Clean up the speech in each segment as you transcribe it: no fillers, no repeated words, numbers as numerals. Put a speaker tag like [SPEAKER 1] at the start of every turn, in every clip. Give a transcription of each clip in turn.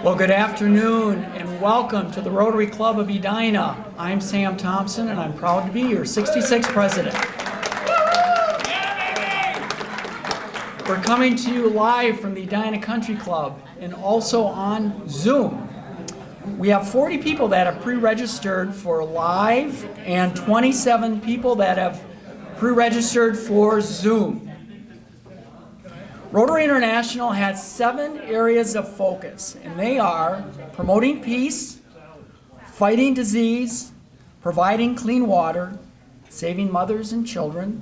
[SPEAKER 1] Well, good afternoon and welcome to the Rotary Club of Edina. I'm Sam Thompson and I'm proud to be your 66th president. We're coming to you live from the Edina Country Club and also on Zoom. We have 40 people that have pre-registered for live and 27 people that have pre-registered for Zoom. Rotary International has 7 areas of focus, and they are promoting peace, fighting disease, providing clean water, saving mothers and children,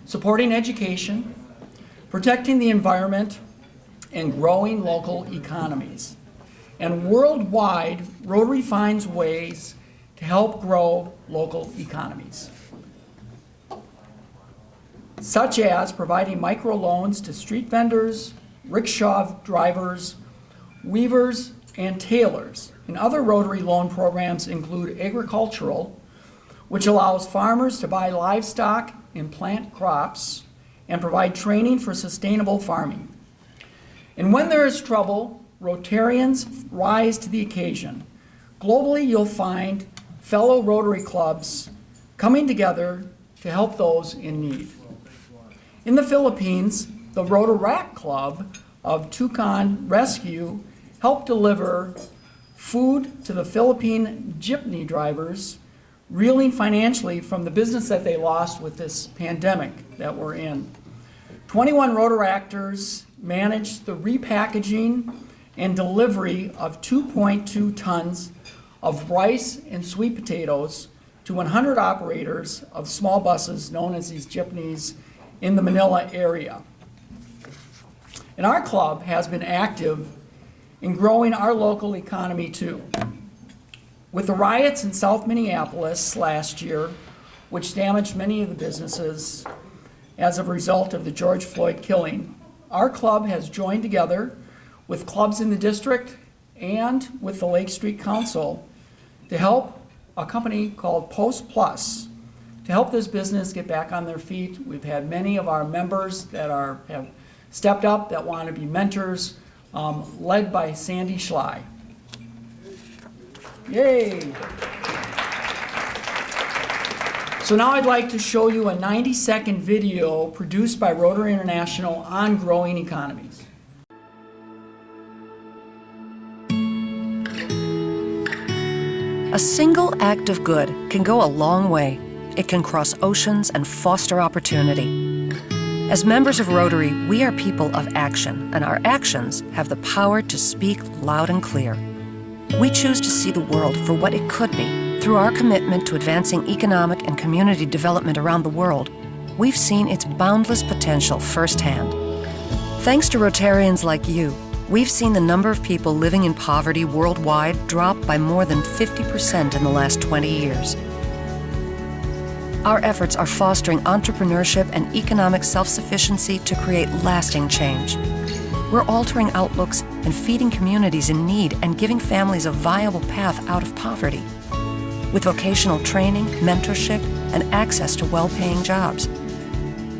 [SPEAKER 1] supporting education, protecting the environment, and growing local economies. And worldwide, Rotary finds ways to help grow local economies, such as providing microloans to street vendors, rickshaw drivers, weavers, and tailors. And other Rotary loan programs include agricultural, which allows farmers to buy livestock and plant crops, and provide training for sustainable farming. And when there is trouble, Rotarians rise to the occasion. Globally, you'll find fellow Rotary clubs coming together to help those in need. In the Philippines, the Rotaract Club of Tucson Rescue helped deliver food to the Philippine jeepney drivers, reeling financially from the business that they lost with this pandemic that we're in. 21 Rotaractors managed the repackaging and delivery of 2.2 tons of rice and sweet potatoes to 100 operators of small buses known as these jeepneys in the Manila area. And our club has been active in growing our local economy too. With the riots in South Minneapolis last year, which damaged many of the businesses as a result of the George Floyd killing, our club has joined together with clubs in the district and with the Lake Street Council to help a company called Post Plus to help this business get back on their feet. We've had many of our members that have stepped up, that want to be mentors, led by Sandy Schley. Yay! So now I'd like to show you a 90-second video produced by Rotary International on growing economies.
[SPEAKER 2] A single act of good can go a long way. It can cross oceans and foster opportunity. As members of Rotary, we are people of action, and our actions have the power to speak loud and clear. We choose to see the world for what it could be. Through our commitment to advancing economic and community development around the world, we've seen its boundless potential firsthand. Thanks to Rotarians like you, we've seen the number of people living in poverty worldwide drop by more than 50% in the last 20 years. Our efforts are fostering entrepreneurship and economic self-sufficiency to create lasting change. We're altering outlooks and feeding communities in need and giving families a viable path out of poverty. With vocational training, mentorship, and access to well-paying jobs.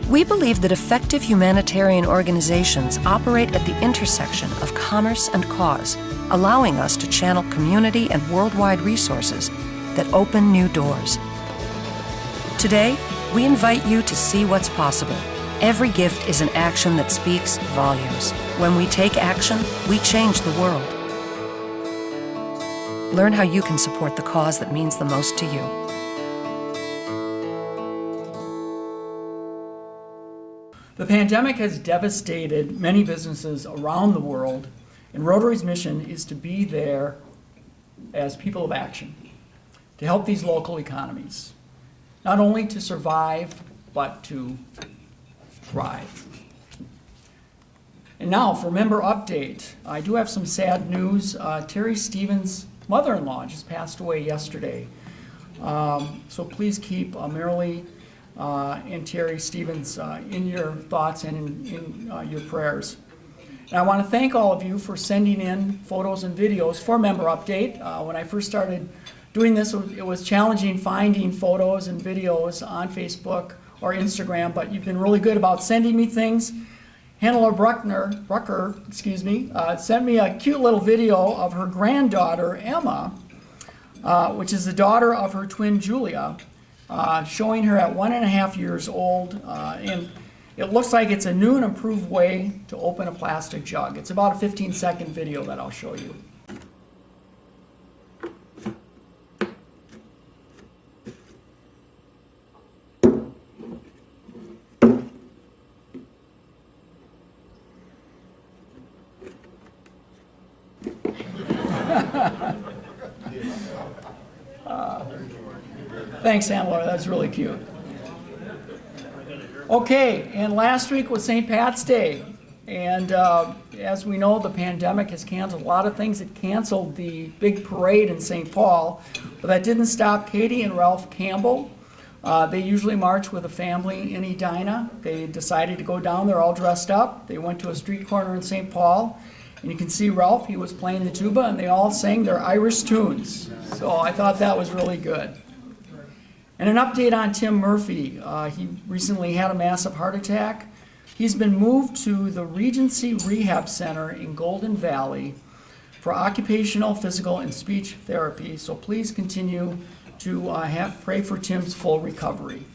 [SPEAKER 2] We believe that effective humanitarian organizations operate at the intersection of commerce and cause, allowing us to channel community and worldwide resources that open new doors. Today, we invite you to see what's possible. Every gift is an action that speaks volumes. When we take action, we change the world. Learn how you can support the cause that means the most to you.
[SPEAKER 1] The pandemic has devastated many businesses around the world, and Rotary's mission is to be there as people of action, to help these local economies, not only to survive, but to thrive. And now for member update, I do have some sad news. Terry Stevens' mother-in-law just passed away yesterday. So please keep Marilee and Terry Stevens in your thoughts and in your prayers. And I want to thank all of you for sending in photos and videos for member update. When I first started doing this, it was challenging finding photos and videos on Facebook or Instagram, but you've been really good about sending me things. Hannelore Brucker, sent me a cute little video of her granddaughter, Emma, which is the daughter of her twin, Julia, showing her at 1.5 years old. And it looks like it's a new and improved way to open a plastic jug. It's about a 15-second video that I'll show you. Thanks, Hannelore. That's really cute. Okay, and last week was St. Pat's Day. And as we know, the pandemic has canceled a lot of things. It canceled the big parade in St. Paul, but that didn't stop Katy and Ralph Campbell. They usually march with a family in Edina. They decided to go down there all dressed up. They went to a street corner in St. Paul. And you can see Ralph, he was playing the tuba, and they all sang their Irish tunes. So I thought that was really good. And an update on Tim Murphy. He recently had a massive heart attack. He's been moved to the Regency Rehab Center in Golden Valley for occupational, physical, and speech therapy. So please continue to pray for Tim's full recovery.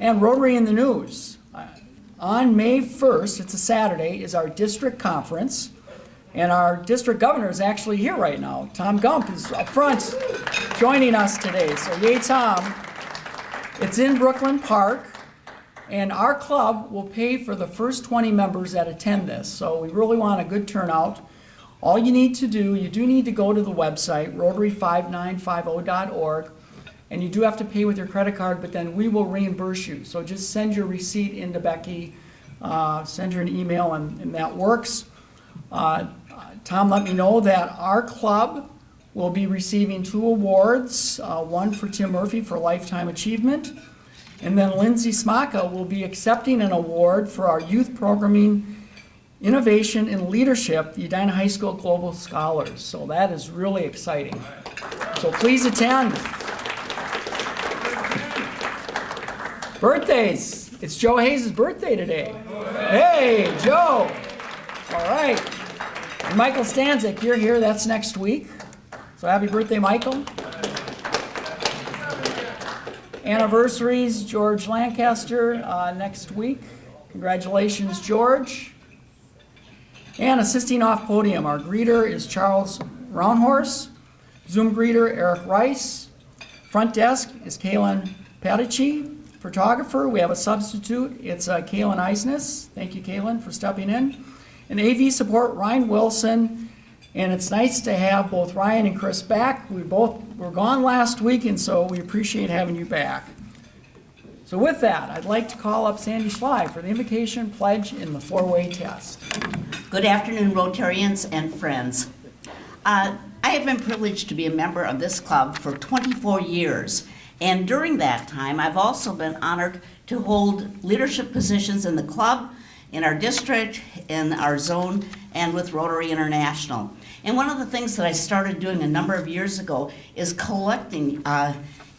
[SPEAKER 1] And Rotary in the news. On May 1st, it's a Saturday, is our district conference. And our district governor is actually here right now. Tom Gump is up front joining us today. So yay, Tom. It's in Brooklyn Park. And our club will pay for the first 20 members that attend this. So we really want a good turnout. All you need to do, you do need to go to the website, rotary5950.org. And you do have to pay with your credit card, but then we will reimburse you. So just send your receipt into Becky, send her an email, and that works. Tom let me know that our club will be receiving 2 awards, one for Tim Murphy for Lifetime Achievement, and then Lindsey Smaka will be accepting an award for our Youth Programming Innovation and Leadership, the Edina High School Global Scholars. So that is really exciting. So please attend. Birthdays. It's Joe Hayes' birthday today. Hey, Joe. All right. And Michael Stanzik, you're here. That's next week. So happy birthday, Michael. Anniversaries, George Lancaster, next week. Congratulations, George. And assisting off podium, our greeter is Charles Roundhorse. Zoom greeter, Eric Rice. Front desk is Kaylin Padici. Photographer, we have a substitute. It's Kaylin Eisness. Thank you, Kaylin, for stepping in. And AV support, Ryan Wilson. And it's nice to have both Ryan and Chris back. We both were gone last week, and so we appreciate having you back. So with that, I'd like to call up Sandy Schley for the invocation, pledge, and the 4-way test.
[SPEAKER 3] Good afternoon, Rotarians and friends. I have been privileged to be a member of this club for 24 years. And during that time, I've also been honored to hold leadership positions in the club, in our district, in our zone, and with Rotary International. And one of the things that I started doing a number of years ago is collecting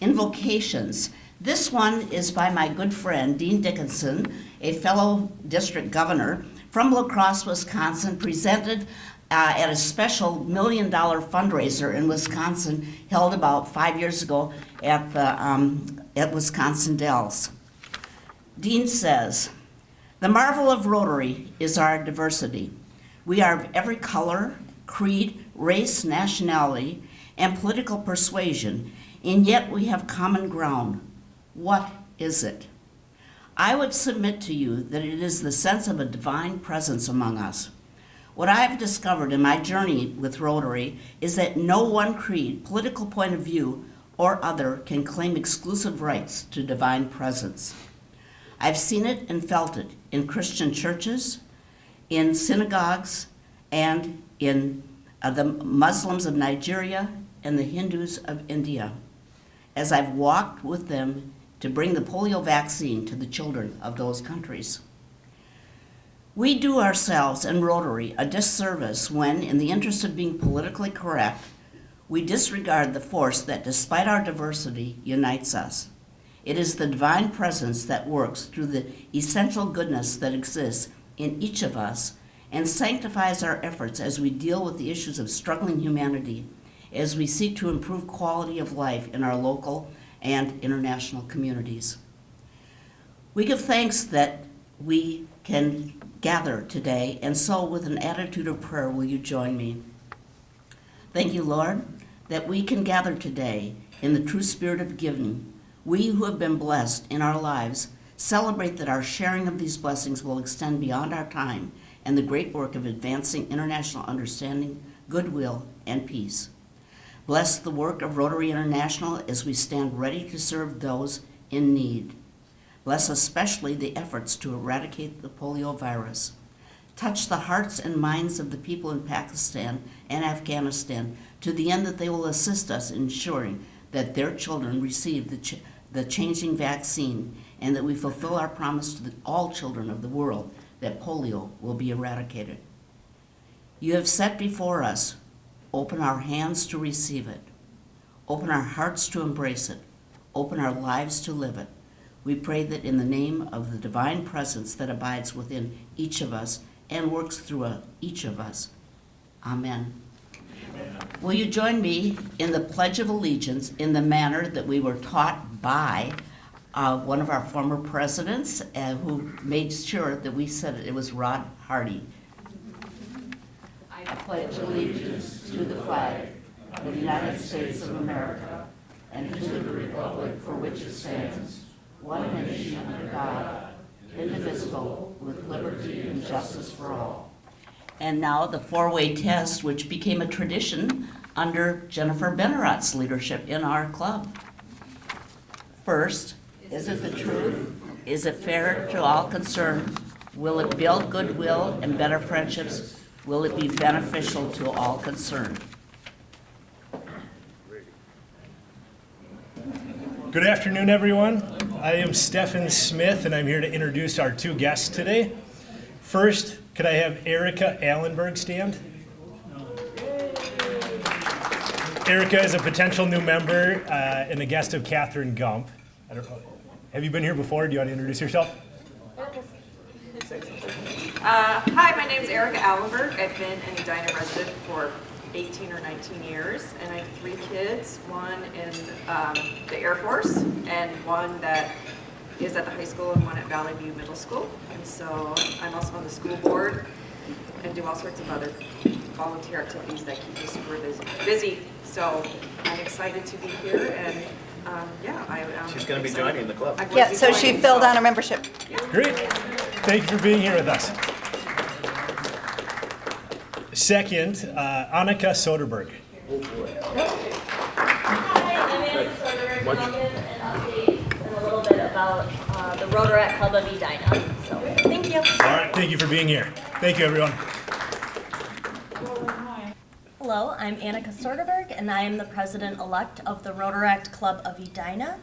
[SPEAKER 3] invocations. This one is by my good friend, Dean Dickinson, a fellow district governor from La Crosse, Wisconsin, presented at a special $1 million fundraiser in Wisconsin held about 5 years ago at Wisconsin Dells. Dean says, "The marvel of Rotary is our diversity. We are of every color, creed, race, nationality, and political persuasion, and yet we have common ground. What is it? I would submit to you that it is the sense of a divine presence among us. What I have discovered in my journey with Rotary is that no one creed, political point of view, or other can claim exclusive rights to divine presence. I've seen it and felt it in Christian churches, in synagogues, and in the Muslims of Nigeria and the Hindus of India, as I've walked with them to bring the polio vaccine to the children of those countries. We do ourselves and Rotary a disservice when, in the interest of being politically correct, we disregard the force that, despite our diversity, unites us. It is the divine presence that works through the essential goodness that exists in each of us and sanctifies our efforts as we deal with the issues of struggling humanity, as we seek to improve quality of life in our local and international communities. We give thanks that we can gather today, and so with an attitude of prayer, will you join me? Thank you, Lord, that we can gather today in the true spirit of giving. We who have been blessed in our lives celebrate that our sharing of these blessings will extend beyond our time and the great work of advancing international understanding, goodwill, and peace. Bless the work of Rotary International as we stand ready to serve those in need. Bless especially the efforts to eradicate the polio virus. Touch the hearts and minds of the people in Pakistan and Afghanistan to the end that they will assist us in ensuring that their children receive the changing vaccine and that we fulfill our promise to all children of the world that polio will be eradicated. You have set before us, open our hands to receive it, open our hearts to embrace it, open our lives to live it. We pray that in the name of the divine presence that abides within each of us and works through each of us. Amen. Will you join me in the Pledge of Allegiance in the manner that we were taught by one of our former presidents who made sure that we said it? It was Rod Hardy. I pledge allegiance to the flag of the United States of America and to the republic for which it stands, one nation under God, indivisible, with liberty and justice for all. And now the four-way test, which became a tradition under Jennifer Bennerott's leadership in our club. First, is it the truth? Is it fair to all concerned? Will it build goodwill and better friendships? Will it be beneficial to all concerned?
[SPEAKER 4] Good afternoon, everyone. I am Stefan Smith, and I'm here to introduce our two guests today. First, could I have Erika Allenberg stand? Erika is a potential new member and a guest of Catherine Gump. I don't know. Have you been here before? Do you want to introduce yourself?
[SPEAKER 5] Hi, my name is Erika Allenberg. I've been an Edina resident for 18 or 19 years, and I have 3 kids, one in the Air Force, and one that is at the high school and one at Valley View Middle School. And so I'm also on the school board and do all sorts of other volunteer activities that keep me super busy. So I'm excited to be here, and
[SPEAKER 6] she's going to be joining the club.
[SPEAKER 7] Yeah, so she filled out her membership.
[SPEAKER 4] Great. Thank you for being here with us. Second, Annika Sorteberg.
[SPEAKER 8] Hi, I'm Annika Sorteberg. I'll give an update and a little bit about the Rotaract Club of Edina. So, thank you.
[SPEAKER 4] All right, thank you for being here. Thank you, everyone.
[SPEAKER 8] Hello, I'm Annika Sorteberg, and I am the president-elect of the Rotaract Club of Edina.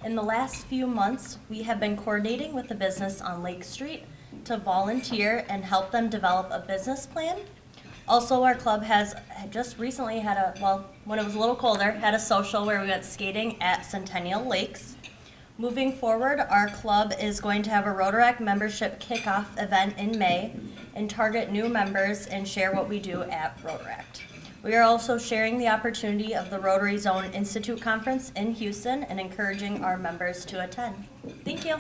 [SPEAKER 8] In the last few months, we have been coordinating with the business on Lake Street to volunteer and help them develop a business plan. Also, our club has just recently had when it was a little colder, had a social where we went skating at Centennial Lakes. Moving forward, our club is going to have a Rotaract membership kickoff event in May and target new members and share what we do at Rotaract. We are also sharing the opportunity of the Rotary Zone Institute Conference in Houston and encouraging our members to attend. Thank you.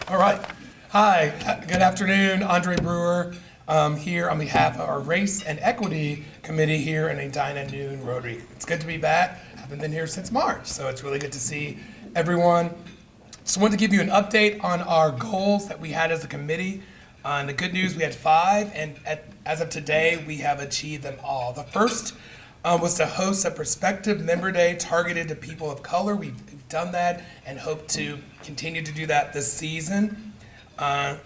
[SPEAKER 9] All right. Hi, good afternoon. Andre Brewer here on behalf of our Race and Equity Committee here in Edina Noon Rotary. It's good to be back. I haven't been here since March, so it's really good to see everyone. Just wanted to give you an update on our goals that we had as a committee. And the good news, we had 5, and as of today, we have achieved them all. The first was to host a Prospective Member Day targeted to people of color. We've done that and hope to continue to do that this season.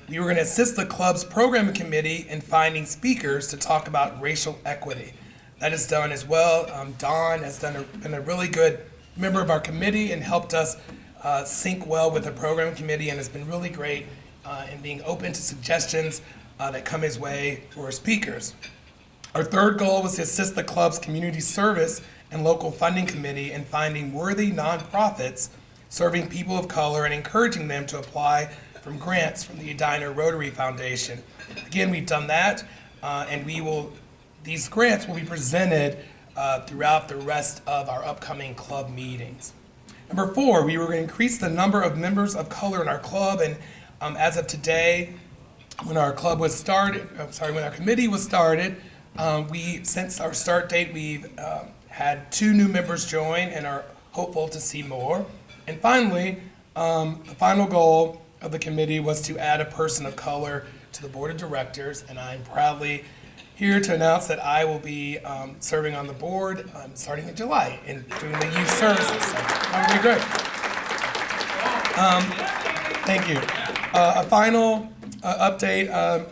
[SPEAKER 9] We were going to assist the club's program committee in finding speakers to talk about racial equity. That is done as well. Dawn has been a really good member of our committee and helped us sync well with the program committee, and has been really great in being open to suggestions that come his way for speakers. Our third goal was to assist the club's community service and local funding committee in finding worthy nonprofits serving people of color and encouraging them to apply from grants from the Edina Rotary Foundation. Again, we've done that, and these grants will be presented throughout the rest of our upcoming club meetings. Number 4, we were going to increase the number of members of color in our club, and as of today, when our club was started, when our committee was started, since our start date, we've had 2 new members join and are hopeful to see more. And finally, the final goal of the committee was to add a person of color to the board of directors, and I'm proudly here to announce that I will be serving on the board starting in July and doing the youth services. So that would be great. Thank you. A final update.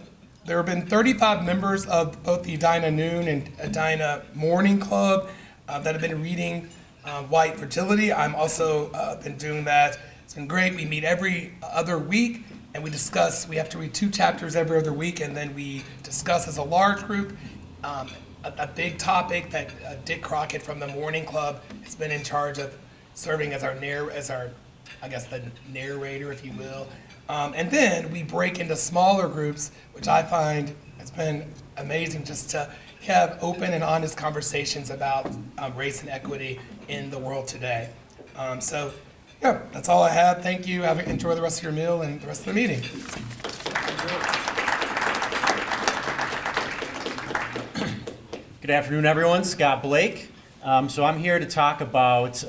[SPEAKER 9] There have been 35 members of both the Edina Noon and Edina Morning Club that have been reading White Fragility. I'm also been doing that. It's been great. We meet every other week, and we discuss. We have to read 2 chapters every other week, and then we discuss as a large group a big topic that Dick Crockett from the Morning Club has been in charge of serving as our I guess the narrator, if you will. And then we break into smaller groups, which I find has been amazing just to have open and honest conversations about race and equity in the world today. So, yeah, that's all I have. Thank you. Enjoy the rest of your meal and the rest of the meeting.
[SPEAKER 6] Good afternoon, everyone. Scott Blake. So I'm here to talk about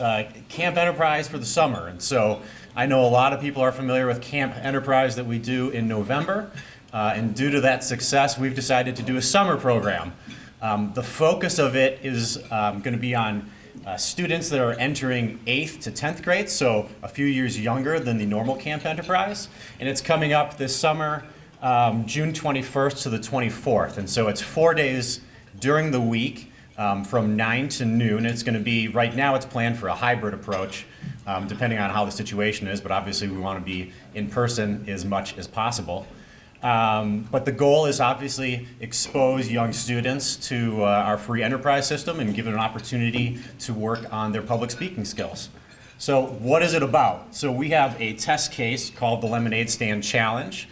[SPEAKER 6] Camp Enterprise for the summer. And so I know a lot of people are familiar with Camp Enterprise that we do in November. And due to that success, we've decided to do a summer program. The focus of it is going to be on students that are entering 8th to 10th grade, so a few years younger than the normal Camp Enterprise. And it's coming up this summer, June 21st to the 24th. And so it's 4 days during the week from 9 to noon. It's going to be, right now it's planned for a hybrid approach, depending on how the situation is, but obviously we want to be in person as much as possible. But the goal is obviously expose young students to our free enterprise system and give them an opportunity to work on their public speaking skills. So what is it about? So we have a test case called the Lemonade Stand Challenge,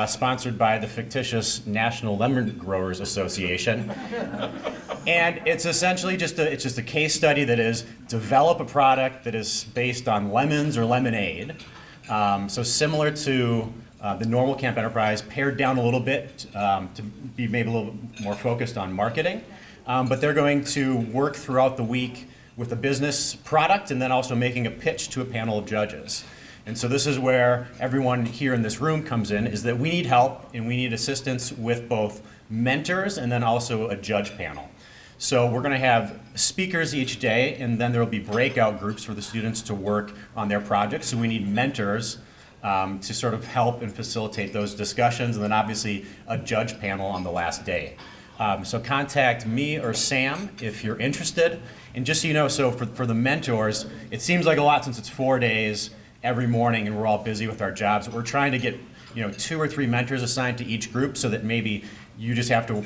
[SPEAKER 6] sponsored by the fictitious National Lemon Growers Association. And it's essentially just a case study that is develop a product that is based on lemons or lemonade. So similar to the normal Camp Enterprise, pared down a little bit to be maybe a little more focused on marketing. But they're going to work throughout the week with a business product and then also making a pitch to a panel of judges. And so this is where everyone here in this room comes in, is that we need help and we need assistance with both mentors and then also a judge panel. So we're going to have speakers each day, and then there will be breakout groups for the students to work on their projects. So we need mentors to sort of help and facilitate those discussions, and then obviously a judge panel on the last day. So contact me or Sam if you're interested. And just so you know, so for the mentors, it seems like a lot since it's 4 days every morning and we're all busy with our jobs. We're trying to get 2 or 3 mentors assigned to each group so that maybe you just have to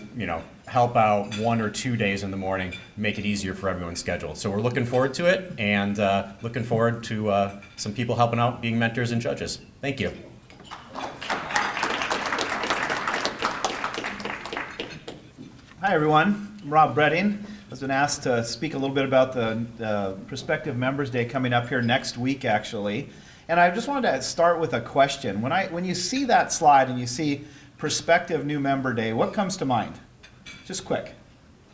[SPEAKER 6] help out 1 or 2 days in the morning, make it easier for everyone's schedule. So we're looking forward to it, and looking forward to some people helping out being mentors and judges. Thank you.
[SPEAKER 10] Hi everyone, I'm Robb Breding. I've been asked to speak a little bit about the Prospective Members Day coming up here next week actually. And I just wanted to start with a question. When you see that slide and you see Prospective New Member Day, what comes to mind? Just quick.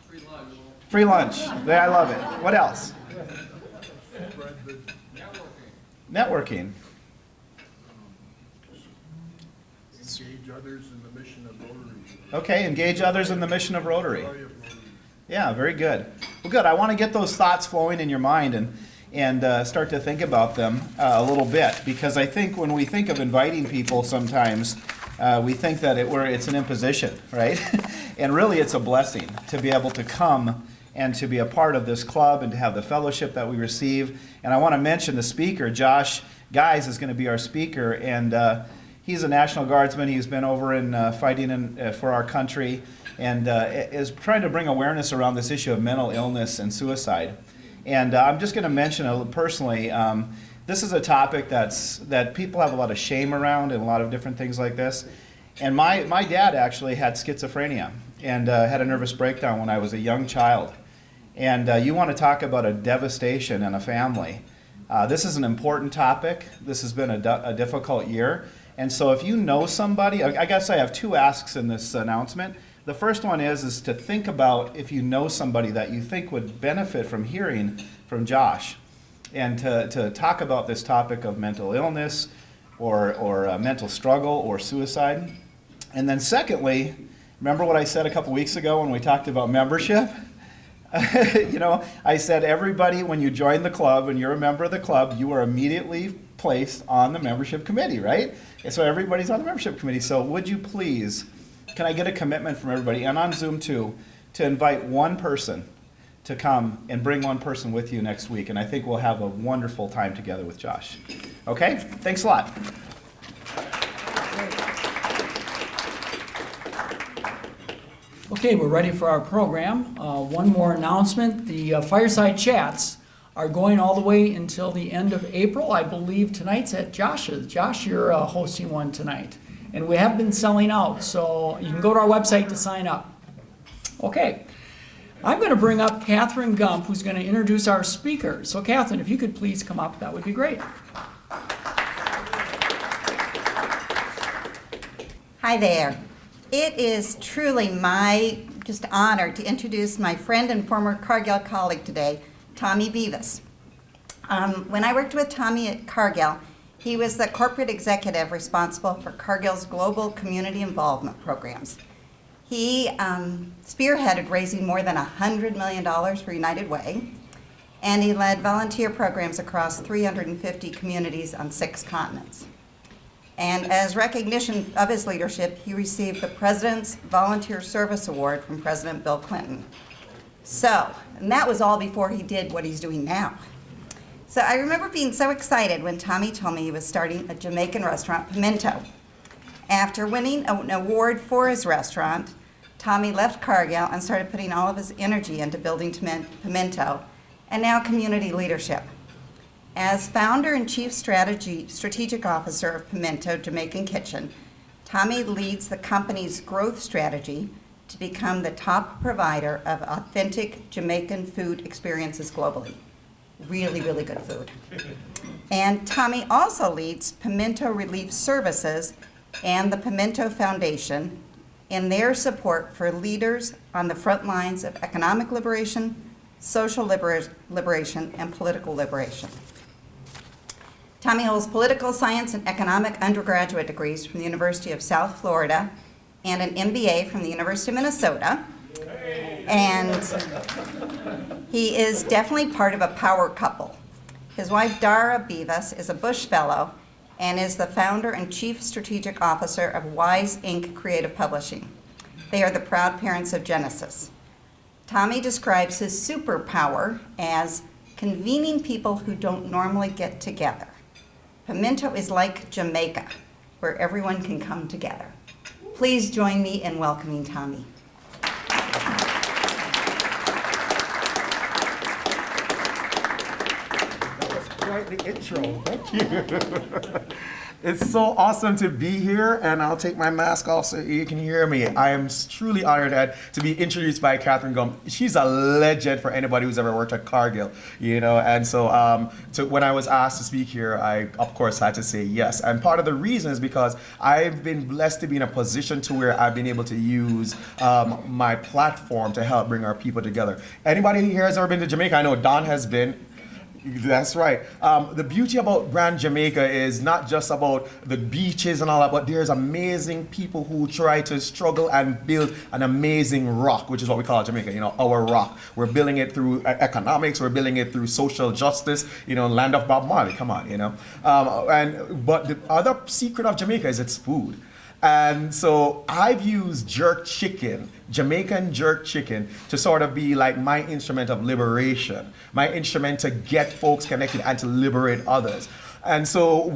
[SPEAKER 10] Free lunch. Free lunch. Yeah, I love it. What else? Networking.
[SPEAKER 11] Engage others in the mission of Rotary.
[SPEAKER 10] Okay, engage others in the mission of Rotary. Yeah, very good. Well, good. I want to get those thoughts flowing in your mind and start to think about them a little bit, because I think when we think of inviting people sometimes, we think that it's an imposition, right? And really it's a blessing to be able to come and to be a part of this club and to have the fellowship that we receive. And I want to mention the speaker, Josh Guys, is going to be our speaker, and he's a National Guardsman. He's been over in fighting for our country, is trying to bring awareness around this issue of mental illness and suicide. And I'm just going to mention personally, this is a topic that people have a lot of shame around and a lot of different things like this. And my dad actually had schizophrenia and had a nervous breakdown when I was a young child. And you want to talk about a devastation in a family. This is an important topic. This has been a difficult year. And so if you know somebody, I guess I have two asks in this announcement. The first one is to think about if you know somebody that you think would benefit from hearing from Josh, and to talk about this topic of mental illness or mental struggle or suicide. And then secondly, remember what I said a couple weeks ago when we talked about membership? I said everybody, when you join the club, when you're a member of the club, you are immediately placed on the membership committee, right? And so everybody's on the membership committee. So would you please, can I get a commitment from everybody, and on Zoom too, to invite one person to come and bring one person with you next week, and I think we'll have a wonderful time together with Josh. Okay? Thanks a lot.
[SPEAKER 1] Okay, we're ready for our program. One more announcement. The fireside chats are going all the way until the end of April. I believe tonight's at Josh's. Josh, you're hosting one tonight. And we have been selling out, so you can go to our website to sign up. Okay, I'm going to bring up Catherine Gump, who's going to introduce our speaker. So Catherine, if you could please come up, that would be great.
[SPEAKER 7] Hi there. It is truly my just honor to introduce my friend and former Cargill colleague today, Tomme Beevas. When I worked with Tomme at Cargill, he was the corporate executive responsible for Cargill's global community involvement programs. He spearheaded raising more than $100 million for United Way, and he led volunteer programs across 350 communities on 6 continents. And as recognition of his leadership, he received the President's Volunteer Service Award from President Bill Clinton. And that was all before he did what he's doing now. So I remember being so excited when Tomme told me he was starting a Jamaican restaurant, Pimento. After winning an award for his restaurant, Tomme left Cargill and started putting all of his energy into building Pimento, and now community leadership. As founder and chief strategic officer of Pimento Jamaican Kitchen, Tomme leads the company's growth strategy to become the top provider of authentic Jamaican food experiences globally. Really, really good food. And Tomme also leads Pimento Relief Services and the Pimento Foundation in their support for leaders on the front lines of economic liberation, social liberation, and political liberation. Tomme holds political science and economic undergraduate degrees from the University of South Florida and an MBA from the University of Minnesota. And he is definitely part of a power couple. His wife, Dara Beevas, is a Bush Fellow and is the founder and chief strategic officer of Wise Inc. Creative Publishing. They are the proud parents of Genesis. Tomme describes his superpower as convening people who don't normally get together. Pimento is like Jamaica, where everyone can come together. Please join me in welcoming Tomme.
[SPEAKER 12] That was quite the intro. Thank you. It's so awesome to be here, and I'll take my mask off so you can hear me. I am truly honored to be introduced by Catherine Gump. She's a legend for anybody who's ever worked at Cargill, and so when I was asked to speak here, I of course had to say yes. And part of the reason is because I've been blessed to be in a position to where I've been able to use my platform to help bring our people together. Anybody here has ever been to Jamaica? I know Don has been. That's right. The beauty about Grand Jamaica is not just about the beaches and all that, but there's amazing people who try to struggle and build an amazing rock, which is what we call Jamaica, our rock. We're building it through economics, we're building it through social justice, land of Bob Marley, come on, But the other secret of Jamaica is its food. And so I've used jerk chicken, Jamaican jerk chicken, to sort of be like my instrument of liberation, my instrument to get folks connected and to liberate others. And so,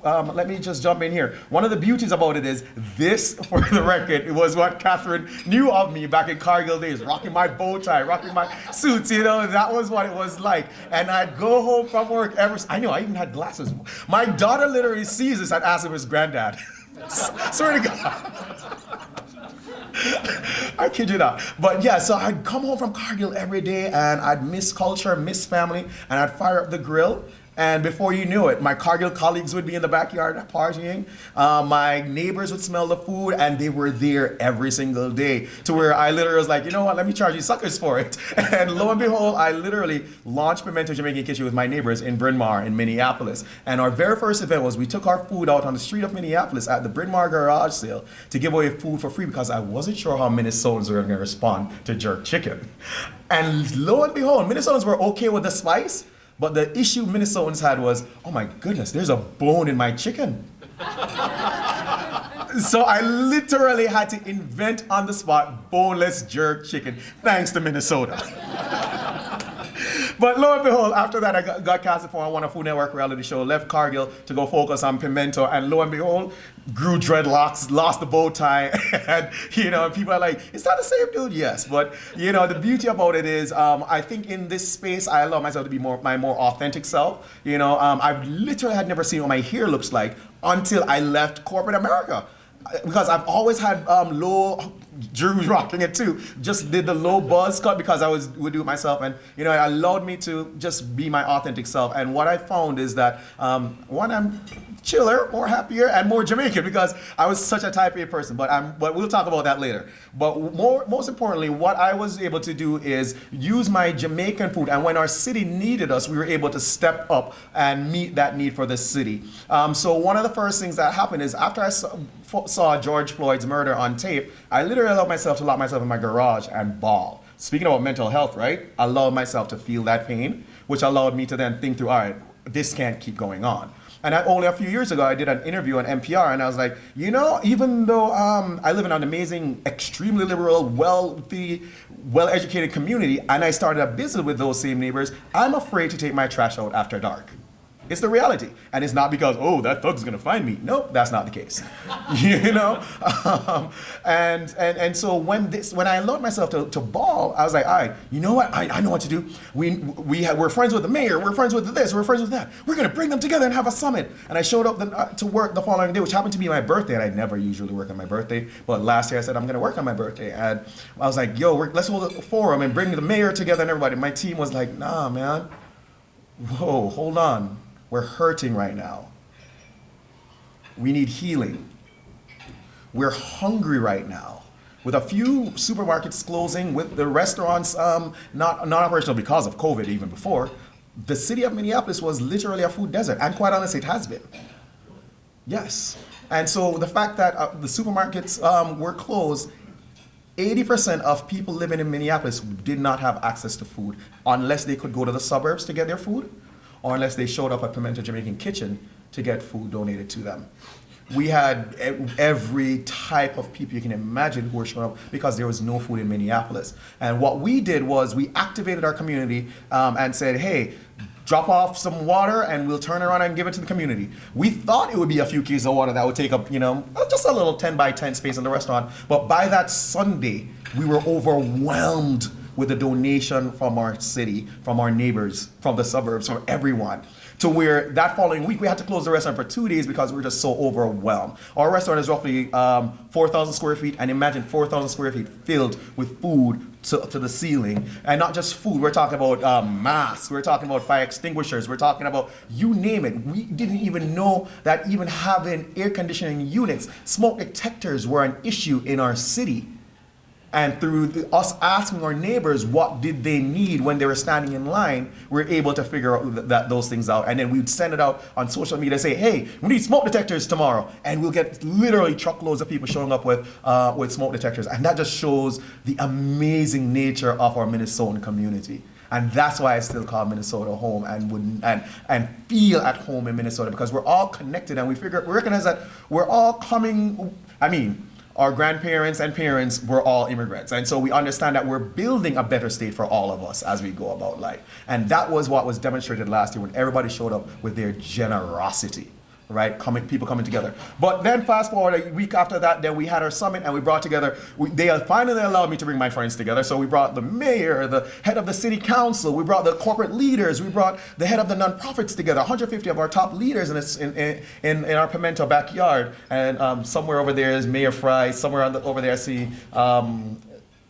[SPEAKER 12] let me just jump in here. One of the beauties about it is this, for the record, it was what Catherine knew of me back in Cargill days, rocking my bow tie, rocking my suits, that was what it was like. And I'd go home from work I know, I even had glasses. My daughter literally sees this and asks if it's granddad. Swear to God. I kid you not. But yeah, so I'd come home from Cargill every day and I'd miss culture, miss family, and I'd fire up the grill. And before you knew it, my Cargill colleagues would be in the backyard partying. My neighbors would smell the food, and they were there every single day. To where I literally was like, you know what, let me charge you suckers for it. And lo and behold, I literally launched Pimento Jamaican Kitchen with my neighbors in Bryn Mawr in Minneapolis. And our very first event was we took our food out on the street of Minneapolis at the Bryn Mawr garage sale to give away food for free because I wasn't sure how Minnesotans were going to respond to jerk chicken. And lo and behold, Minnesotans were okay with the spice. But the issue Minnesotans had was, oh my goodness, there's a bone in my chicken. So I literally had to invent on the spot boneless jerk chicken, thanks to Minnesota. But lo and behold, after that, I got casted for one of Food Network reality show, left Cargill to go focus on Pimento, and lo and behold, grew dreadlocks, lost the bow tie, and people are like, is that the same dude? Yes, but the beauty about it is, I think in this space, I allow myself to be my more authentic self. I literally had never seen what my hair looks like until I left corporate America. Because I've always had low, Drew's rocking it too, just did the low buzz cut because I would do it myself, and it allowed me to just be my authentic self. And what I found is that one, I'm chiller, more happier, and more Jamaican because I was such a type A person, but we'll talk about that later. But most importantly, what I was able to do is use my Jamaican food, and when our city needed us, we were able to step up and meet that need for the city. So one of the first things that happened is after I saw George Floyd's murder on tape, I literally allowed myself to lock myself in my garage and bawl. Speaking about mental health, right? I allowed myself to feel that pain, which allowed me to then think through, all right, this can't keep going on. And only a few years ago, I did an interview on NPR, and I was like, even though I live in an amazing, extremely liberal, wealthy, well-educated community, and I started a business with those same neighbors, I'm afraid to take my trash out after dark. It's the reality. And it's not because, oh, that thug's gonna find me. Nope, that's not the case. And so when I allowed myself to bawl, I was like, all right, you know what? I know what to do. We're friends with the mayor, we're friends with this, we're friends with that. We're gonna bring them together and have a summit. And I showed up to work the following day, which happened to be my birthday, and I never usually work on my birthday. But last year I said, I'm gonna work on my birthday. And I was like, let's hold a forum and bring the mayor together and everybody. My team was like, nah, man. Whoa, hold on. We're hurting right now. We need healing. We're hungry right now. With a few supermarkets closing, with the restaurants not operational because of COVID even before, the city of Minneapolis was literally a food desert, and quite honestly, it has been. Yes. And so the fact that the supermarkets were closed, 80% of people living in Minneapolis did not have access to food unless they could go to the suburbs to get their food, or unless they showed up at Pimento Jamaican Kitchen to get food donated to them. We had every type of people you can imagine who were showing up because there was no food in Minneapolis. And what we did was we activated our community and said, hey, drop off some water and we'll turn around and give it to the community. We thought it would be a few cases of water that would take up, just a little 10 by 10 space in the restaurant. But by that Sunday, we were overwhelmed with a donation from our city, from our neighbors, from the suburbs, from everyone. To where that following week, we had to close the restaurant for 2 days because we were just so overwhelmed. Our restaurant is roughly 4,000 square feet, and imagine 4,000 square feet filled with food to the ceiling. And not just food, we're talking about masks, we're talking about fire extinguishers, we're talking about you name it. We didn't even know that even having air conditioning units, smoke detectors were an issue in our city. And through us asking our neighbors what did they need when they were standing in line, we were able to figure out those things out. And then we'd send it out on social media and say, hey, we need smoke detectors tomorrow. And we'll get literally truckloads of people showing up with smoke detectors. And that just shows the amazing nature of our Minnesotan community. And that's why I still call Minnesota home and feel at home in Minnesota, because we're all connected and we recognize that we're all coming, our grandparents and parents were all immigrants. And so we understand that we're building a better state for all of us as we go about life. And that was what was demonstrated last year when everybody showed up with their generosity, right? People coming together. But then fast forward a week after that, then we had our summit and we brought together, they finally allowed me to bring my friends together. So we brought the mayor, the head of the city council, we brought the corporate leaders, we brought the head of the nonprofits together, 150 of our top leaders in our Pimento backyard. And somewhere over there is Mayor Fry, somewhere over there I see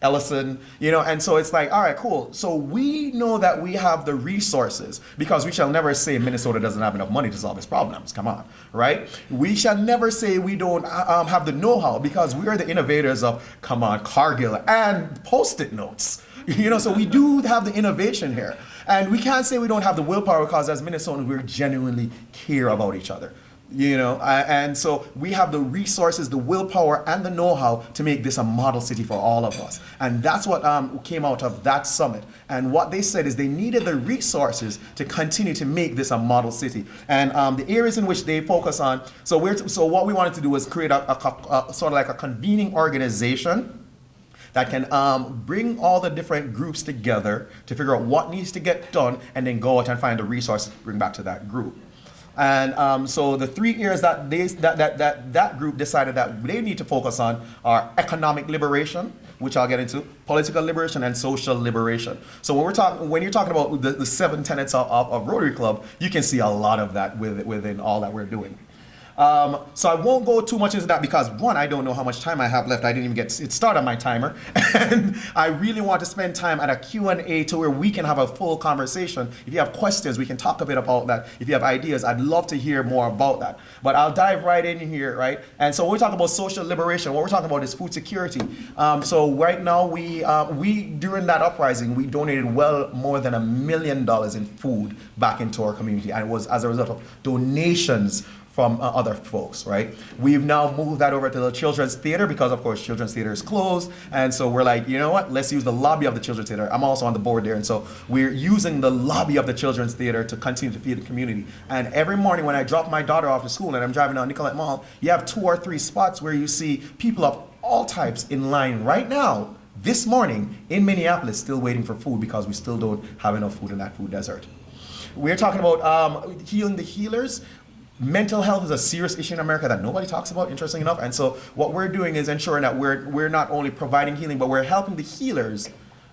[SPEAKER 12] Ellison, and so it's like, all right, cool. So we know that we have the resources because we shall never say Minnesota doesn't have enough money to solve its problems. Come on, right? We shall never say we don't have the know-how because we are the innovators of, Cargill and Post-it notes. So we do have the innovation here. And we can't say we don't have the willpower because as Minnesotans, we genuinely care about each other. And so we have the resources, the willpower, and the know-how to make this a model city for all of us. And that's what came out of that summit. And what they said is they needed the resources to continue to make this a model city. And the areas in which they focus on, so what we wanted to do was create a sort of like a convening organization that can bring all the different groups together to figure out what needs to get done and then go out and find the resources to bring back to that group. And so the 3 areas that that group decided that they need to focus on are economic liberation, which I'll get into, political liberation, and social liberation. So when you're talking about the 7 tenets of Rotary Club, you can see a lot of that within all that we're doing. So I won't go too much into that because one, I don't know how much time I have left. I didn't even get it started on my timer. And I really want to spend time at a Q&A to where we can have a full conversation. If you have questions, we can talk a bit about that. If you have ideas, I'd love to hear more about that. But I'll dive right in here, right? And so when we talk about social liberation, what we're talking about is food security. So right now, we during that uprising, we donated well more than $1 million in food back into our community. And it was as a result of donations from other folks, right? We've now moved that over to the Children's Theater because, of course, Children's Theater is closed. And so we're like, you know what? Let's use the lobby of the Children's Theater. I'm also on the board there. And so we're using the lobby of the Children's Theater to continue to feed the community. And every morning when I drop my daughter off to school and I'm driving down Nicollet Mall, you have 2 or 3 spots where you see people of all types in line right now, this morning in Minneapolis, still waiting for food because we still don't have enough food in that food desert. We're talking about healing the healers. Mental health is a serious issue in America that nobody talks about, interesting enough. And so what we're doing is ensuring that we're not only providing healing, but we're helping the healers,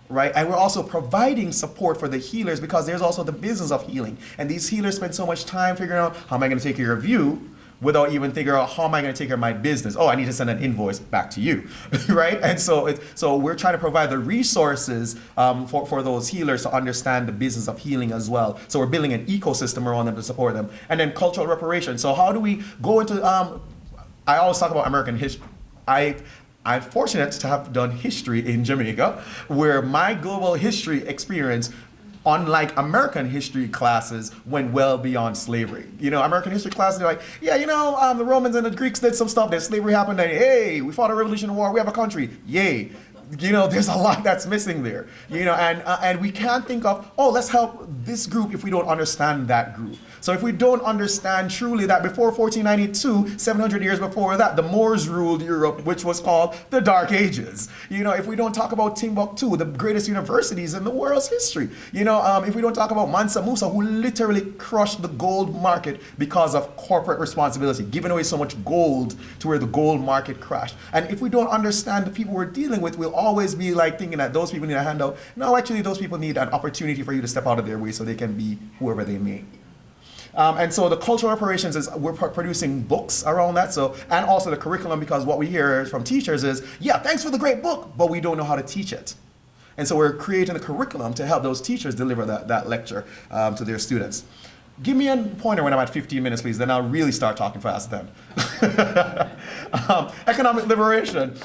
[SPEAKER 12] right? And we're also providing support for the healers because there's also the business of healing. And these healers spend so much time figuring out how am I going to take care of you without even figuring out how am I going to take care of my business. Oh, I need to send an invoice back to you, right? And so we're trying to provide the resources for those healers to understand the business of healing as well. So we're building an ecosystem around them to support them. And then cultural reparation. So how do we go into, I always talk about American history. I'm fortunate to have done history in Jamaica, where my global history experience, unlike American history classes, went well beyond slavery. American history classes are like, the Romans and the Greeks did some stuff, then slavery happened, and hey, we fought a Revolutionary War, we have a country, yay. There's a lot that's missing there. And we can't think of, let's help this group if we don't understand that group. So if we don't understand truly that before 1492, 700 years before that, the Moors ruled Europe, which was called the Dark Ages. If we don't talk about Timbuktu, the greatest universities in the world's history. If we don't talk about Mansa Musa, who literally crushed the gold market because of corporate responsibility, giving away so much gold to where the gold market crashed. And if we don't understand the people we're dealing with, we'll always be like thinking that those people need a handout. No, actually, those people need an opportunity for you to step out of their way so they can be whoever they may. And so the cultural reparations is we're producing books around that. So, and also the curriculum, because what we hear from teachers is, yeah, thanks for the great book, but we don't know how to teach it. And so we're creating a curriculum to help those teachers deliver that lecture to their students. Give me a pointer when I'm at 15 minutes, please. Then I'll really start talking fast then. Economic liberation.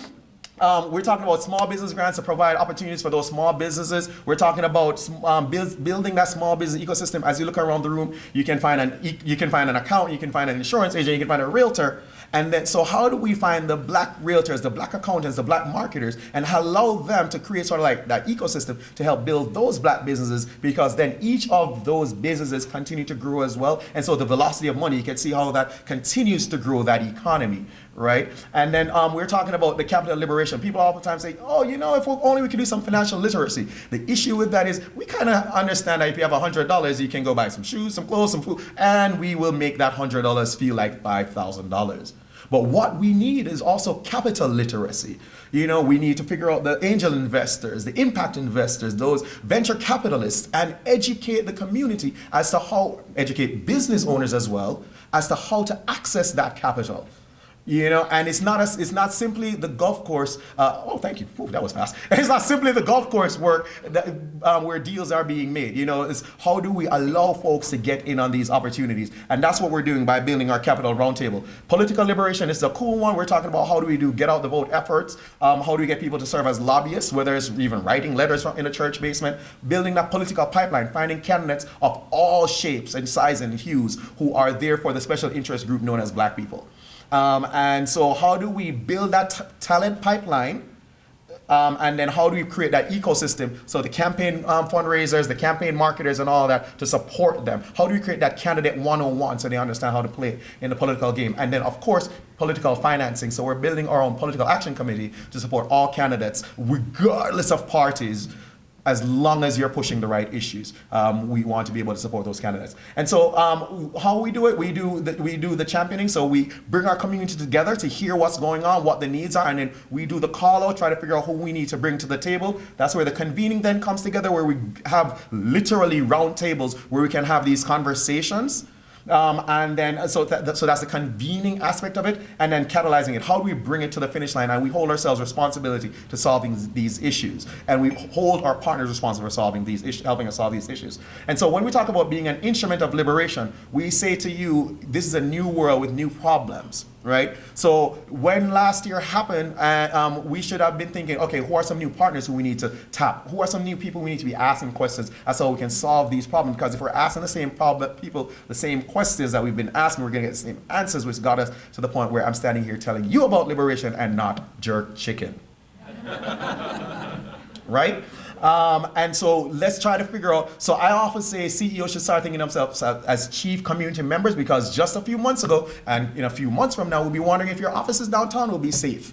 [SPEAKER 12] We're talking about small business grants to provide opportunities for those small businesses. We're talking about building that small business ecosystem. As you look around the room, you can find an accountant, you can find an insurance agent, you can find a realtor. And then, so how do we find the black realtors, the black accountants, the black marketers, and allow them to create sort of like that ecosystem to help build those black businesses, because then each of those businesses continue to grow as well. And so the velocity of money, you can see how that continues to grow that economy, right? And then we're talking about the capital liberation. People oftentimes say, oh, you know, if only we could do some financial literacy. The issue with that is we kind of understand that if you have $100, you can go buy some shoes, some clothes, some food, and we will make that $100 feel like $5,000. But what we need is also capital literacy. You know, we need to figure out the angel investors, the impact investors, those venture capitalists, and educate the community as to how, educate business owners as well, as to how to access that capital. You know, and it's not simply the golf course. Oh, thank you. Ooh, that was fast. It's not simply the golf course work that, where deals are being made. You know, it's how do we allow folks to get in on these opportunities, and that's what we're doing by building our capital roundtable. Political liberation is a cool one. We're talking about how do we do get out the vote efforts. How do we get people to serve as lobbyists, whether it's even writing letters in a church basement, building that political pipeline, finding candidates of all shapes and sizes and hues who are there for the special interest group known as Black people. And so how do we build that talent pipeline, and then how do we create that ecosystem so the campaign fundraisers, the campaign marketers and all that to support them? How do we create that candidate 101 so they understand how to play in the political game? And then of course, political financing. So we're building our own political action committee to support all candidates regardless of parties. As long as you're pushing the right issues, we want to be able to support those candidates. And so how we do it, we do the championing. So we bring our community together to hear what's going on, what the needs are, and then we do the call out, try to figure out who we need to bring to the table. That's where the convening then comes together, where we have literally round tables where we can have these conversations. And then, so that's the convening aspect of it, and then catalyzing it. How do we bring it to the finish line? And we hold ourselves responsibility to solving these issues, and we hold our partners responsible for solving these issues, helping us solve these issues. And so when we talk about being an instrument of liberation, we say to you, this is a new world with new problems. Right? So when last year happened, we should have been thinking, okay, who are some new partners who we need to tap? Who are some new people we need to be asking questions as how we can solve these problems? Because if we're asking the same people, the same questions that we've been asking, we're going to get the same answers, which got us to the point where I'm standing here telling you about liberation and not jerk chicken. Right? And so let's try to figure out, so I often say CEOs should start thinking of themselves as chief community members, because just a few months ago, and in a few months from now, we'll be wondering if your offices downtown will be safe.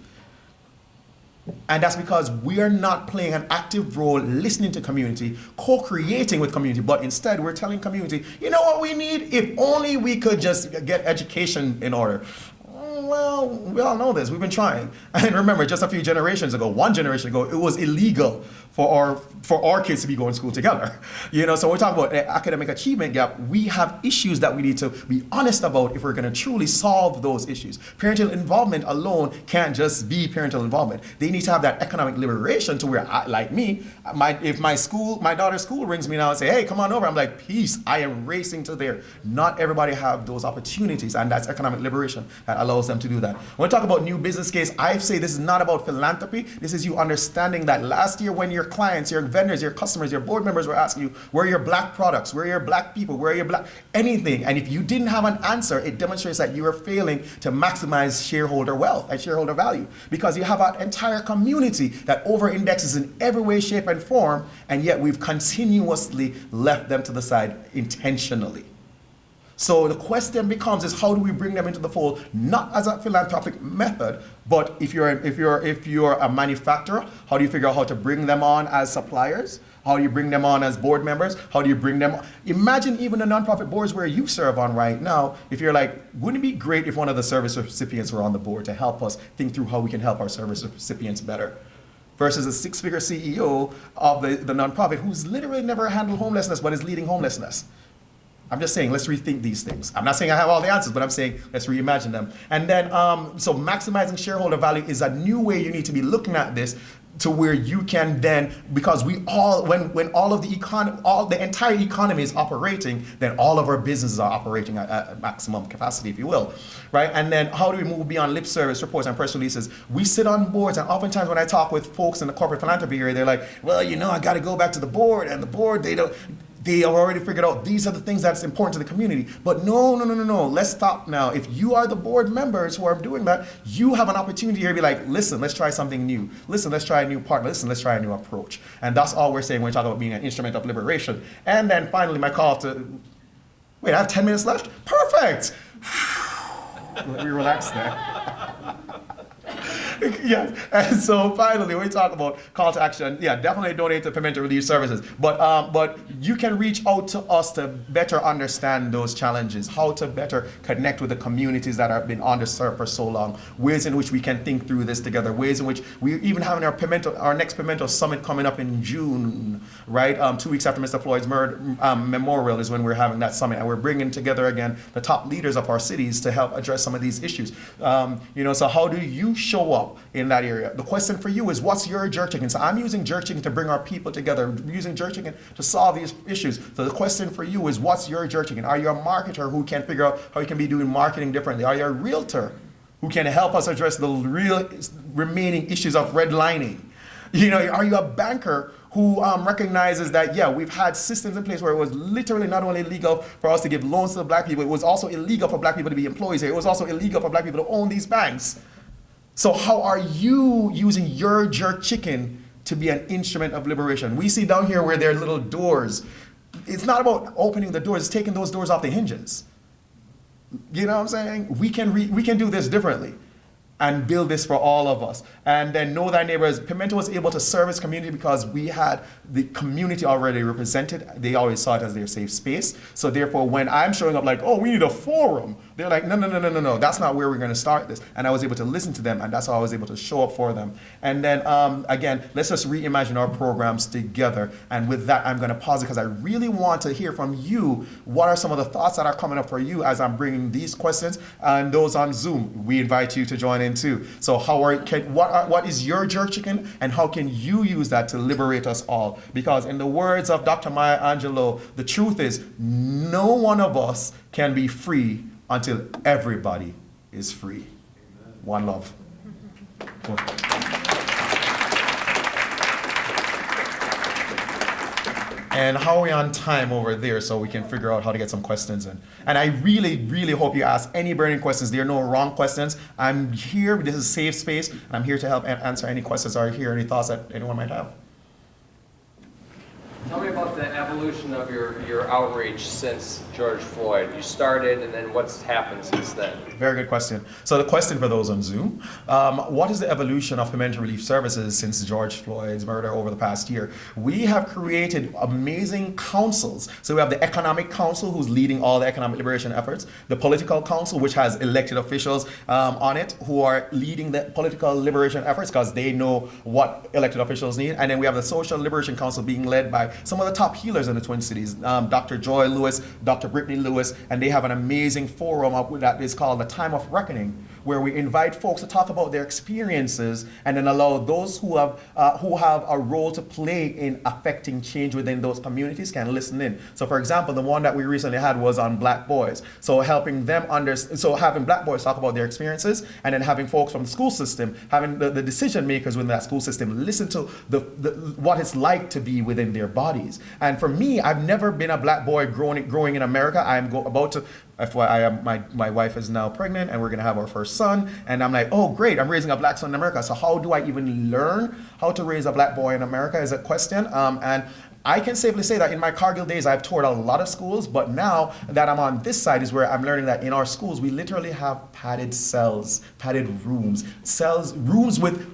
[SPEAKER 12] And that's because we are not playing an active role listening to community, co-creating with community, but instead we're telling community, you know what we need? If only we could just get education in order. Well, we all know this. We've been trying. And remember, just a few generations ago, one generation ago, it was illegal for our kids to be going to school together. You know, so we're talking about the academic achievement gap. We have issues that we need to be honest about if we're going to truly solve those issues. Parental involvement alone can't just be parental involvement. They need to have that economic liberation to where, like me, if my daughter's school rings me now and say, hey, come on over, I'm like, peace, I am racing to there. Not everybody have those opportunities, and that's economic liberation that allows them to do that. When we talk about new business case, I say this is not about philanthropy. This is you understanding that last year when your clients, your vendors, your customers, your board members were asking you, where are your Black products? Where are your Black people? Where are your Black anything? And if you didn't have an answer, it demonstrates that you are failing to maximize shareholder wealth and shareholder value, because you have an entire community that over-indexes in every way, shape, and form, and yet we've continuously left them to the side intentionally. So the question becomes is how do we bring them into the fold, not as a philanthropic method, but if you're a manufacturer, how do you figure out how to bring them on as suppliers? How do you bring them on as board members? How do you bring them on? Imagine even the nonprofit boards where you serve on right now, if you're like, wouldn't it be great if one of the service recipients were on the board to help us think through how we can help our service recipients better? Versus a six-figure CEO of the nonprofit who's literally never handled homelessness but is leading homelessness. I'm just saying, let's rethink these things. I'm not saying I have all the answers, but I'm saying let's reimagine them. And then, so maximizing shareholder value is a new way you need to be looking at this, to where you can then, because we all, when all of the entire economy is operating, then all of our businesses are operating at maximum capacity, if you will, right? And then how do we move beyond lip service reports and press releases? We sit on boards, and oftentimes when I talk with folks in the corporate philanthropy area, they're like, well, you know, I got to go back to the board, and the board, they have already figured out these are the things that's important to the community. But no. Let's stop now. If you are the board members who are doing that, you have an opportunity here to be like, listen, let's try something new. Listen, let's try a new partner. Listen, let's try a new approach. And that's all we're saying when we talk about being an instrument of liberation. And then finally, my call to, wait, I have 10 minutes left? Perfect. Let me relax there. Yes. And so finally, we talk about call to action. Yeah, definitely donate to Pimento Relief Services. But you can reach out to us to better understand those challenges, how to better connect with the communities that have been underserved for so long, ways in which we can think through this together, ways in which we even having our next Pimento Summit coming up in June, right? 2 weeks after Mr. Floyd's murder memorial is when we're having that summit, and we're bringing together again the top leaders of our cities to help address some of these issues. So how do you show up in that area? The question for you is, what's your jerk chicken? So I'm using jerk chicken to bring our people together, using jerk chicken to solve these issues. So the question for you is, what's your jerk chicken? Are you a marketer who can figure out how you can be doing marketing differently? Are you a realtor who can help us address the real remaining issues of redlining? Are you a banker who recognizes that, yeah, we've had systems in place where it was literally not only illegal for us to give loans to the black people, it was also illegal for black people to be employees here. It was also illegal for black people to own these banks. So how are you using your jerk chicken to be an instrument of liberation? We see down here where there are little doors. It's not about opening the doors, it's taking those doors off the hinges. You know what I'm saying? We can do this differently and build this for all of us. And then know thy neighbors. Pimento was able to serve its community because we had the community already represented. They always saw it as their safe space. So therefore, when I'm showing up like, oh, we need a forum, they're like, no, that's not where we're going to start this. And I was able to listen to them, and that's how I was able to show up for them. And then, again, let's just reimagine our programs together. And with that, I'm going to pause it because I really want to hear from you. What are some of the thoughts that are coming up for you as I'm bringing these questions? And those on Zoom, we invite you to join in too. So what is your jerk chicken, and how can you use that to liberate us all? Because in the words of Dr. Maya Angelou, the truth is no one of us can be free until everybody is free. One love. Cool. And how are we on time over there so we can figure out how to get some questions in? And I really, really hope you ask any burning questions. There are no wrong questions. I'm here, this is a safe space, and I'm here to help answer any questions or hear any thoughts that anyone might have.
[SPEAKER 13] Tell me about the evolution of your outreach since George Floyd. You started, and then what's happened since then?
[SPEAKER 12] Very good question. So the question for those on Zoom, what is the evolution of Pimento Relief Services since George Floyd's murder over the past year? We have created amazing councils. So we have the Economic Council, who's leading all the economic liberation efforts, the Political Council, which has elected officials on it, who are leading the political liberation efforts because they know what elected officials need. And then we have the Social Liberation Council being led by some of the top healers in the Twin Cities, Dr. Joy Lewis, Dr. Brittany Lewis, and they have an amazing forum up that is called the Time of Reckoning, where we invite folks to talk about their experiences and then allow those who have a role to play in affecting change within those communities can listen in. So for example, the one that we recently had was on black boys. So having black boys talk about their experiences, and then having folks from the school system, having the decision makers within that school system listen to what it's like to be within their bodies. And for me, I've never been a black boy growing in America. I'm about to, FYI, my wife is now pregnant, and we're gonna have our first son. And I'm like, oh great, I'm raising a black son in America. So how do I even learn how to raise a black boy in America is a question. And I can safely say that in my Cargill days, I've toured a lot of schools, but now that I'm on this side is where I'm learning that in our schools, we literally have padded cells, padded rooms, rooms with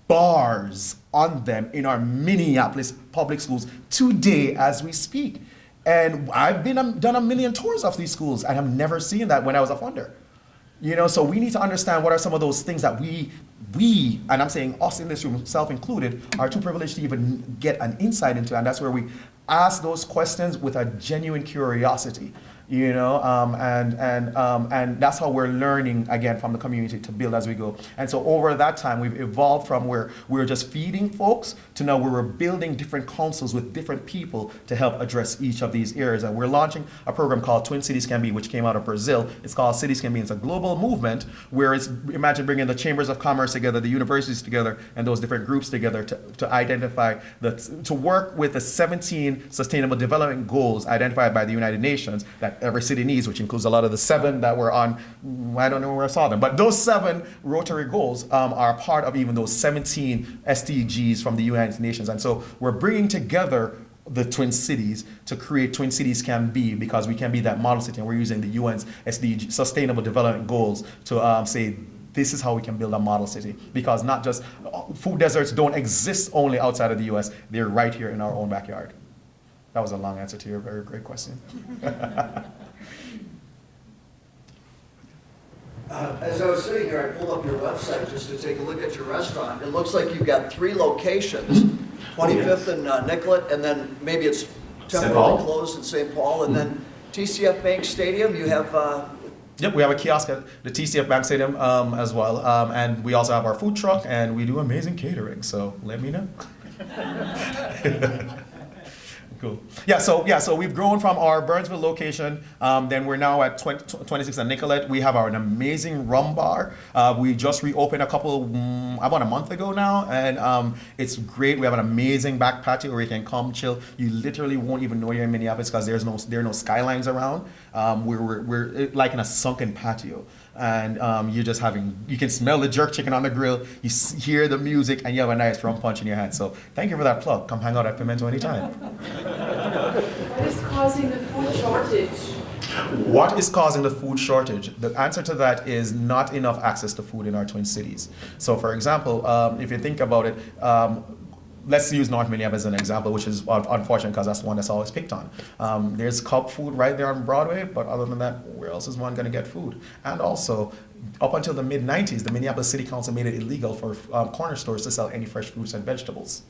[SPEAKER 12] bars on them in our Minneapolis public schools today as we speak. And I've done a million tours of these schools, and I've never seen that when I was a funder. So we need to understand what are some of those things that we, and I'm saying us in this room, self-included, are too privileged to even get an insight into, and that's where we ask those questions with a genuine curiosity. And that's how we're learning again from the community to build as we go. And so over that time, we've evolved from where we were just feeding folks to now we're building different councils with different people to help address each of these areas. And we're launching a program called Twin Cities Can Be, which came out of Brazil. It's called Cities Can Be. It's a global movement where imagine bringing the chambers of commerce together, the universities together, and those different groups together to identify, to work with the 17 Sustainable Development Goals identified by the United Nations that every city needs, which includes a lot of the 7 that were on, I don't know where I saw them, but those 7 Rotary goals are part of even those 17 SDGs from the United Nations. And so we're bringing together the Twin Cities to create Twin Cities Can Be, because we can be that model city, and we're using the UN's SDG, Sustainable Development Goals, to say this is how we can build a model city, because not just food deserts don't exist only outside of the US, they're right here in our own backyard. That was a long answer to your very great question.
[SPEAKER 14] As I was sitting here, I pulled up your website just to take a look at your restaurant. It looks like you've got 3 locations, 25th and Nicollet, and then maybe it's temporarily closed in St. Paul, and then TCF Bank Stadium, you have...
[SPEAKER 12] Yep, we have a kiosk at the TCF Bank Stadium as well, and we also have our food truck, and we do amazing catering, so let me know. Cool. Yeah, so we've grown from our Burnsville location, then we're now at 26 and Nicollet. We have an amazing rum bar. We just reopened about a month ago now, and it's great. We have an amazing back patio where you can come chill. You literally won't even know you're in Minneapolis because there are no skylines around. We're like in a sunken patio. And you can smell the jerk chicken on the grill, you hear the music, and you have a nice rum punch in your hand. So thank you for that plug. Come hang out at Pimento anytime.
[SPEAKER 15] What is causing the food shortage?
[SPEAKER 12] What is causing the food shortage? The answer to that is not enough access to food in our Twin Cities. So for example, if you think about it, let's use North Minneapolis as an example, which is unfortunate because that's the one that's always picked on. There's Cup food right there on Broadway, but other than that, where else is one going to get food? And also, up until the mid-90s, the Minneapolis City Council made it illegal for corner stores to sell any fresh fruits and vegetables.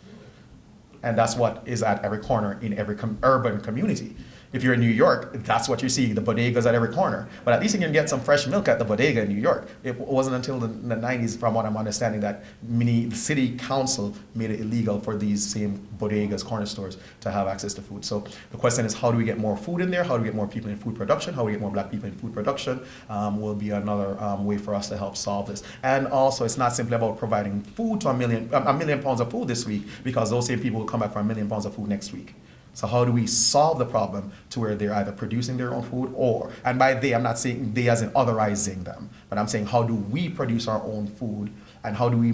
[SPEAKER 12] And that's what is at every corner in every urban community. If you're in New York, that's what you see, the bodegas at every corner. But at least you can get some fresh milk at the bodega in New York. It wasn't until the 90s, from what I'm understanding, that the city council made it illegal for these same bodegas, corner stores, to have access to food. So the question is, how do we get more food in there? How do we get more people in food production? How do we get more black people in food production? Will be another way for us to help solve this. And also, it's not simply about providing food to a million pounds of food this week, because those same people will come back for 1 million pounds of food next week. So how do we solve the problem to where they're either producing their own food or, and by they, I'm not saying they as in otherizing them, but I'm saying how do we produce our own food, and how do we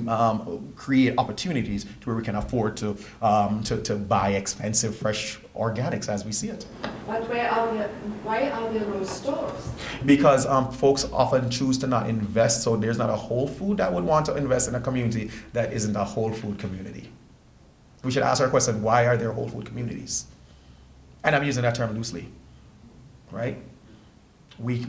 [SPEAKER 12] create opportunities to where we can afford to buy expensive, fresh organics as we see it.
[SPEAKER 15] But why are there no stores?
[SPEAKER 12] Because folks often choose to not invest, so there's not a Whole Food that would want to invest in a community that isn't a Whole Food community. We should ask our question, why are there Whole Food communities? And I'm using that term loosely, right? We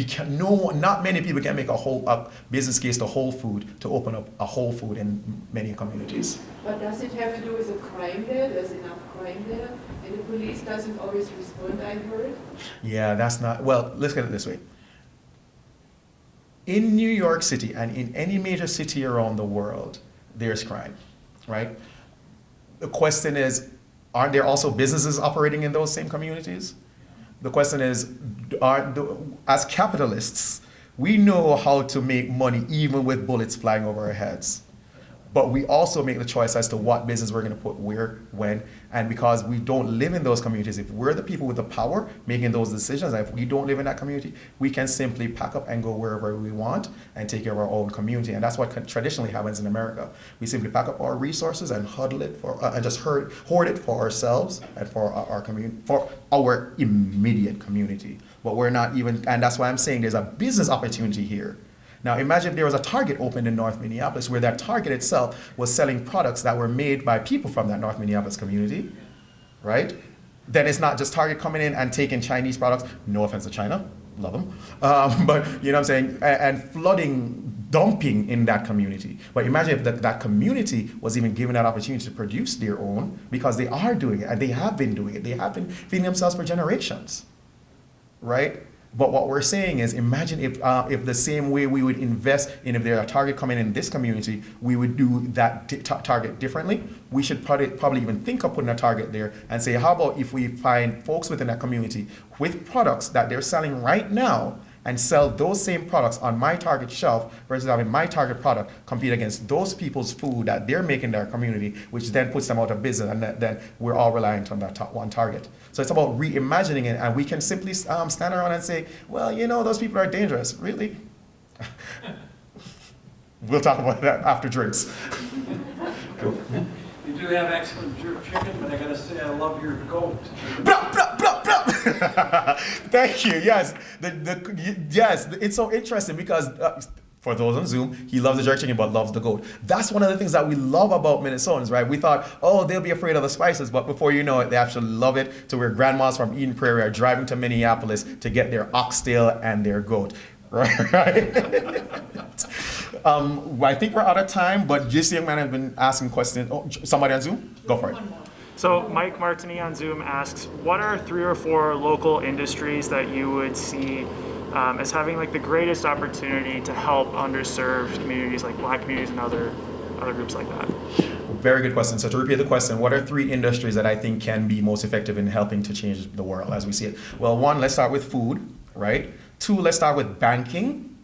[SPEAKER 12] can, not many people can make a business case to Whole Food to open up a Whole Food in many communities.
[SPEAKER 15] But does it have to do with the crime there? There's enough crime there, and the police doesn't always respond, I heard.
[SPEAKER 12] Yeah, that's not, well, let's get it this way. In New York City and in any major city around the world, there's crime, right? The question is, aren't there also businesses operating in those same communities? The question is, as capitalists, we know how to make money even with bullets flying over our heads. But we also make the choice as to what business we're going to put where, when, and because we don't live in those communities, if we're the people with the power making those decisions, and if we don't live in that community, we can simply pack up and go wherever we want and take care of our own community. And that's what traditionally happens in America. We simply pack up our resources and huddle it and just hoard it for ourselves and for our community, for our immediate community. But we're not even, and that's why I'm saying there's a business opportunity here. Now imagine if there was a Target opened in North Minneapolis where that Target itself was selling products that were made by people from that North Minneapolis community, right? Then it's not just Target coming in and taking Chinese products, no offense to China, love them, but you know what I'm saying, and flooding, dumping in that community. But imagine if that community was even given that opportunity to produce their own, because they are doing it and they have been doing it. They have been feeding themselves for generations, right? But what we're saying is, imagine if the same way we would invest in, if there's a Target coming in this community, we would do that Target differently. We should probably even think of putting a Target there and say, how about if we find folks within that community with products that they're selling right now and sell those same products on my Target shelf versus having my Target product compete against those people's food that they're making in their community, which then puts them out of business, and then we're all reliant on that one Target. So it's about reimagining it, and we can simply stand around and say, well, you know, those people are dangerous. Really? We'll talk about that after drinks. Cool.
[SPEAKER 16] You do have excellent jerk chicken, but I gotta say I love your goat.
[SPEAKER 12] Blah, blah, blah, blah. Thank you. Yes, yes. It's so interesting because For those on Zoom, he loves the jerk chicken but loves the goat. That's one of the things that we love about Minnesotans, right? We thought, oh, they'll be afraid of the spices, but before you know it, they actually love it to where grandmas from Eden Prairie are driving to Minneapolis to get their oxtail and their goat, right? I think we're out of time, but this young man has been asking questions. Oh, somebody on Zoom? Go for it.
[SPEAKER 17] So Mike Martini on Zoom asks, what are 3 or 4 local industries that you would see as having like the greatest opportunity to help underserved communities like Black communities and other groups like that?
[SPEAKER 12] Very good question. So to repeat the question, what are 3 industries that I think can be most effective in helping to change the world as we see it? Well, 1, let's start with food, right? 2, let's start with banking,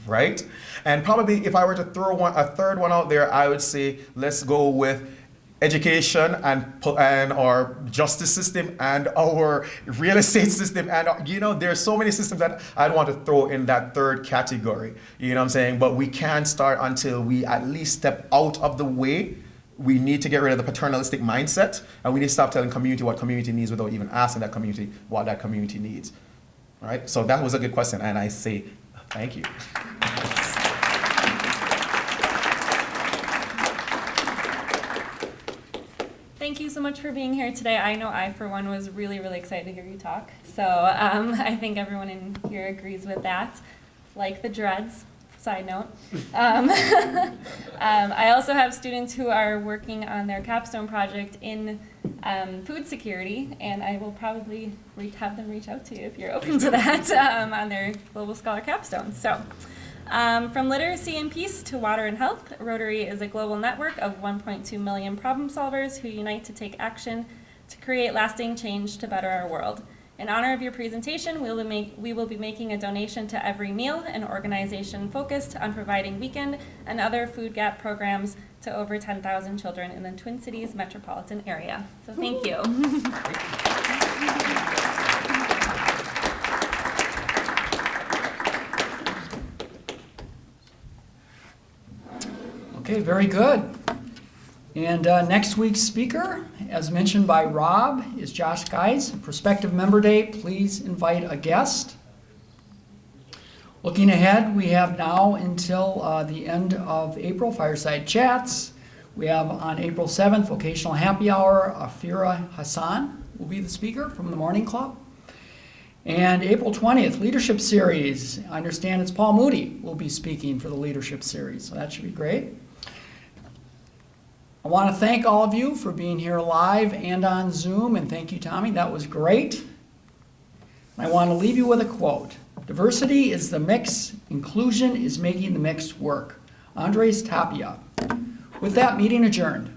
[SPEAKER 12] right? And probably if I were to throw a third one out there, I would say let's go with education and our justice system and our real estate system, and there's so many systems that I'd want to throw in that third category. You know what I'm saying? But we can't start until we at least step out of the way. We need to get rid of the paternalistic mindset, and we need to stop telling community what community needs without even asking that community what that community needs. All right? So that was a good question, and I say thank you.
[SPEAKER 18] Thank you so much for being here today. I know I, for one, was really, really excited to hear you talk. So I think everyone in here agrees with that. Like the dreads, side note. I also have students who are working on their capstone project in food security, and I will probably have them reach out to you if you're open to that on their Global Scholar capstone. So. From literacy and peace to water and health, Rotary is a global network of 1.2 million problem solvers who unite to take action to create lasting change to better our world. In honor of your presentation, we will be making a donation to Every Meal, an organization focused on providing weekend and other food gap programs to over 10,000 children in the Twin Cities metropolitan area. So thank you.
[SPEAKER 1] Okay, very good. And next week's speaker, as mentioned by Robb, is Josh Guys. Prospective Member Day, please invite a guest. Looking ahead, we have now until the end of April, Fireside Chats. We have on April 7th, Vocational Happy Hour. Afira Hassan will be the speaker from the Morning Club. And April 20th, Leadership Series. I understand it's Paul Moody will be speaking for the Leadership Series, so that should be great. I want to thank all of you for being here live and on Zoom, and thank you, Tommy. That was great. I want to leave you with a quote. Diversity is the mix. Inclusion is making the mix work. Andres Tapia. With that, meeting adjourned.